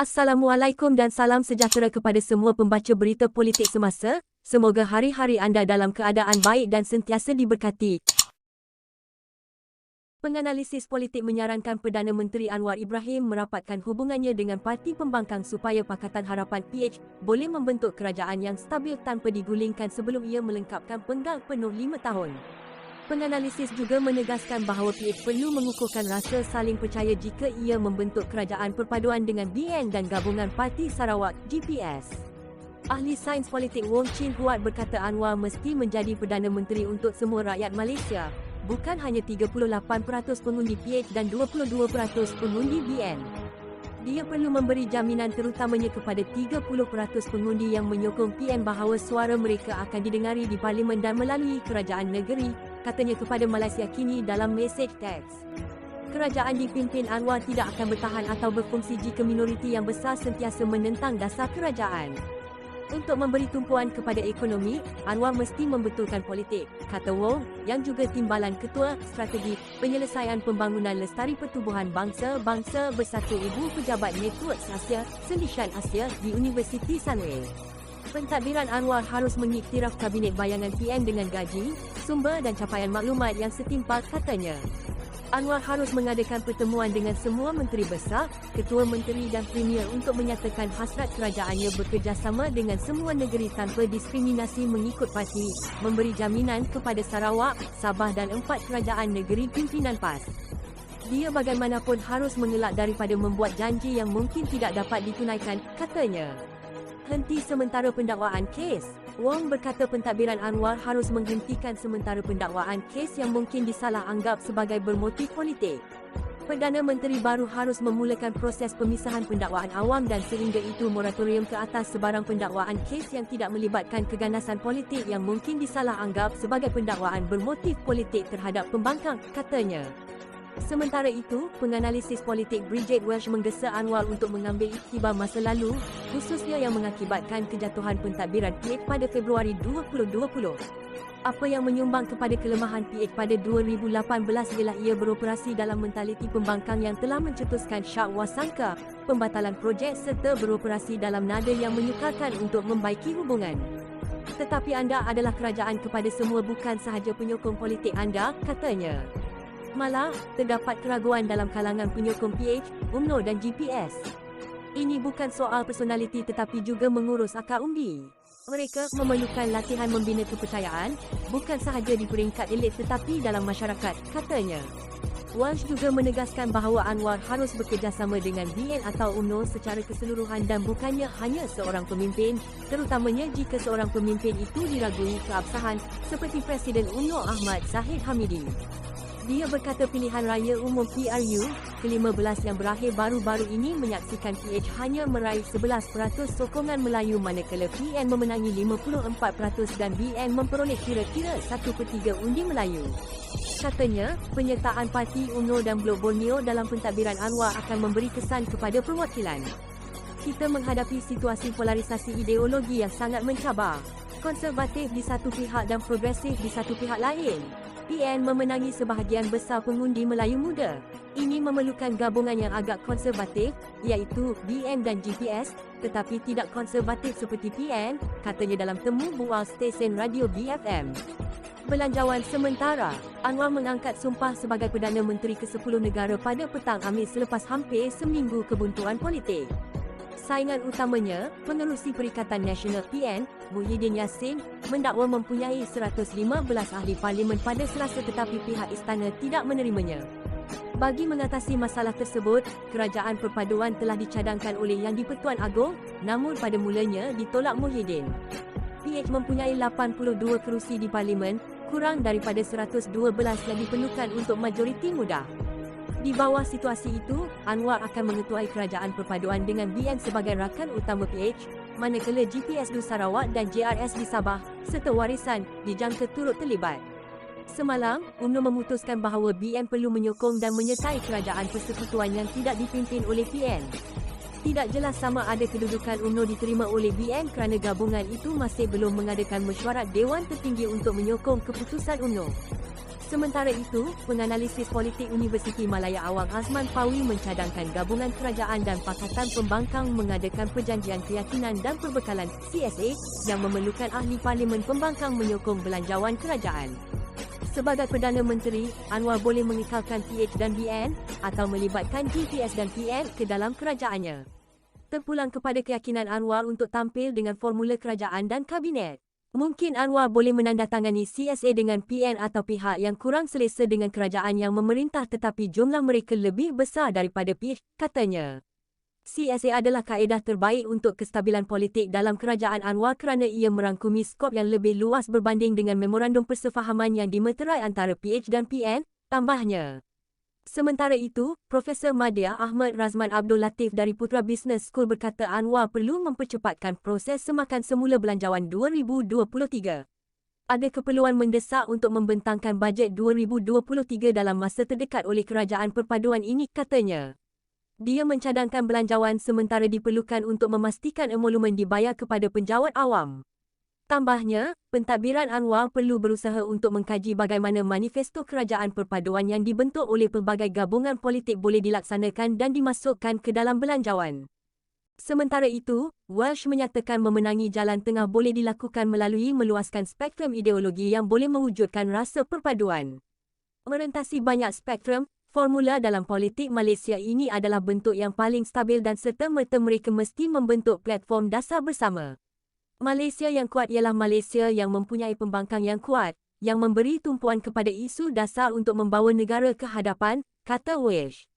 Assalamualaikum dan salam sejahtera kepada semua pembaca berita politik semasa. Semoga hari-hari anda dalam keadaan baik dan sentiasa diberkati. Penganalisis politik menyarankan Perdana Menteri Anwar Ibrahim merapatkan hubungannya dengan Parti Pembangkang supaya Pakatan Harapan PH boleh membentuk kerajaan yang stabil tanpa digulingkan sebelum ia melengkapkan penggal penuh 5 tahun. Penganalisis juga menegaskan bahawa PH perlu mengukuhkan rasa saling percaya jika ia membentuk kerajaan perpaduan dengan BN dan Gabungan Parti Sarawak GPS. Ahli sains politik Wong Chin Huat berkata Anwar mesti menjadi Perdana Menteri untuk semua rakyat Malaysia, bukan hanya 38% pengundi PH dan 22% pengundi BN. Dia perlu memberi jaminan terutamanya kepada 30% pengundi yang menyokong PN bahawa suara mereka akan didengari di Parlimen dan melalui kerajaan negeri, katanya kepada Malaysia Kini dalam mesej teks. Kerajaan dipimpin Anwar tidak akan bertahan atau berfungsi jika minoriti yang besar sentiasa menentang dasar kerajaan. Untuk memberi tumpuan kepada ekonomi, Anwar mesti membetulkan politik, kata Wong, yang juga timbalan Ketua Strategi Penyelesaian Pembangunan Lestari Pertubuhan Bangsa Bersatu Ibu Pejabat Network Asia, Sendisian Asia di Universiti Sunway. Pentadbiran Anwar harus mengiktiraf Kabinet Bayangan PN dengan gaji, sumber dan capaian maklumat yang setimpal, katanya. Anwar harus mengadakan pertemuan dengan semua menteri besar, ketua menteri dan premier untuk menyatakan hasrat kerajaannya bekerjasama dengan semua negeri tanpa diskriminasi mengikut parti, memberi jaminan kepada Sarawak, Sabah dan 4 kerajaan negeri pimpinan PAS. Dia bagaimanapun harus mengelak daripada membuat janji yang mungkin tidak dapat ditunaikan, katanya. Henti sementara pendakwaan kes. Wong berkata pentadbiran Anwar harus menghentikan sementara pendakwaan kes yang mungkin disalah anggap sebagai bermotif politik. Perdana Menteri baru harus memulakan proses pemisahan pendakwaan awam dan sehingga itu moratorium ke atas sebarang pendakwaan kes yang tidak melibatkan keganasan politik yang mungkin disalah anggap sebagai pendakwaan bermotif politik terhadap pembangkang, katanya. Sementara itu, penganalisis politik Bridget Welsh menggesa Anwar untuk mengambil iktibar masa lalu, khususnya yang mengakibatkan kejatuhan pentadbiran PH pada Februari 2020. Apa yang menyumbang kepada kelemahan PH pada 2018 ialah ia beroperasi dalam mentaliti pembangkang yang telah mencetuskan syak wasangka, pembatalan projek serta beroperasi dalam nada yang menyukarkan untuk membaiki hubungan. Tetapi anda adalah kerajaan kepada semua bukan sahaja penyokong politik anda, katanya. Malah, terdapat keraguan dalam kalangan penyokong PH, UMNO dan GPS. Ini bukan soal personaliti tetapi juga mengurus akar undi. Mereka memerlukan latihan membina kepercayaan, bukan sahaja di peringkat elit tetapi dalam masyarakat, katanya. Walsh juga menegaskan bahawa Anwar harus bekerjasama dengan BN atau UMNO secara keseluruhan dan bukannya hanya seorang pemimpin, terutamanya jika seorang pemimpin itu diragui keabsahan, seperti Presiden UMNO Ahmad Zahid Hamidi. Dia berkata pilihan raya umum PRU ke-15 yang berakhir baru-baru ini menyaksikan PH hanya meraih 11% sokongan Melayu manakala PN memenangi 54% dan BN memperoleh kira-kira 1/3 undi Melayu. Katanya, penyertaan Parti UMNO dan Blok Borneo dalam pentadbiran Anwar akan memberi kesan kepada perwakilan. Kita menghadapi situasi polarisasi ideologi yang sangat mencabar. Konservatif di satu pihak dan progresif di satu pihak lain. PN memenangi sebahagian besar pengundi Melayu muda. Ini memerlukan gabungan yang agak konservatif, iaitu BN dan GPS, tetapi tidak konservatif seperti PN, katanya dalam temu bual stesen radio BFM. Belanjawan sementara, Anwar mengangkat sumpah sebagai Perdana Menteri ke-10 negara pada petang Khamis selepas hampir seminggu kebuntuan politik. Saingan utamanya, pengerusi Perikatan Nasional PN, Muhyiddin Yassin, mendakwa mempunyai 115 ahli parlimen pada Selasa tetapi pihak istana tidak menerimanya. Bagi mengatasi masalah tersebut, kerajaan perpaduan telah dicadangkan oleh Yang di-Pertuan Agong, namun pada mulanya ditolak Muhyiddin. PH mempunyai 82 kerusi di parlimen, kurang daripada 112 yang diperlukan untuk majoriti mudah. Di bawah situasi itu, Anwar akan mengetuai kerajaan perpaduan dengan BN sebagai rakan utama PH, manakala GPS di Sarawak dan JRS di Sabah, serta warisan, dijangka turut terlibat. Semalam, UMNO memutuskan bahawa BN perlu menyokong dan menyertai kerajaan persekutuan yang tidak dipimpin oleh PN. Tidak jelas sama ada kedudukan UMNO diterima oleh BN kerana gabungan itu masih belum mengadakan mesyuarat Dewan Tertinggi untuk menyokong keputusan UMNO. Sementara itu, penganalisis politik Universiti Malaya Awang Azman Pawi mencadangkan gabungan kerajaan dan Pakatan Pembangkang mengadakan perjanjian keyakinan dan perbekalan CSA yang memerlukan ahli Parlimen Pembangkang menyokong belanjawan kerajaan. Sebagai Perdana Menteri, Anwar boleh mengekalkan PH dan BN atau melibatkan GPS dan PN ke dalam kerajaannya. Terpulang kepada keyakinan Anwar untuk tampil dengan formula kerajaan dan kabinet. Mungkin Anwar boleh menandatangani CSA dengan PN atau pihak yang kurang selesa dengan kerajaan yang memerintah tetapi jumlah mereka lebih besar daripada PH, katanya. CSA adalah kaedah terbaik untuk kestabilan politik dalam kerajaan Anwar kerana ia merangkumi skop yang lebih luas berbanding dengan memorandum persefahaman yang dimeterai antara PH dan PN, tambahnya. Sementara itu, Profesor Madya Ahmad Razman Abdul Latif dari Putra Business School berkata Anwar perlu mempercepatkan proses semakan semula belanjawan 2023. Ada keperluan mendesak untuk membentangkan bajet 2023 dalam masa terdekat oleh kerajaan perpaduan ini, katanya. Dia mencadangkan belanjawan sementara diperlukan untuk memastikan emolumen dibayar kepada penjawat awam. Tambahnya, pentadbiran Anwar perlu berusaha untuk mengkaji bagaimana manifesto kerajaan perpaduan yang dibentuk oleh pelbagai gabungan politik boleh dilaksanakan dan dimasukkan ke dalam belanjawan. Sementara itu, Welsh menyatakan memenangi jalan tengah boleh dilakukan melalui meluaskan spektrum ideologi yang boleh mewujudkan rasa perpaduan. Merentasi banyak spektrum, formula dalam politik Malaysia ini adalah bentuk yang paling stabil dan serta-merta mereka mesti membentuk platform dasar bersama. Malaysia yang kuat ialah Malaysia yang mempunyai pembangkang yang kuat, yang memberi tumpuan kepada isu dasar untuk membawa negara ke hadapan, kata Welsh.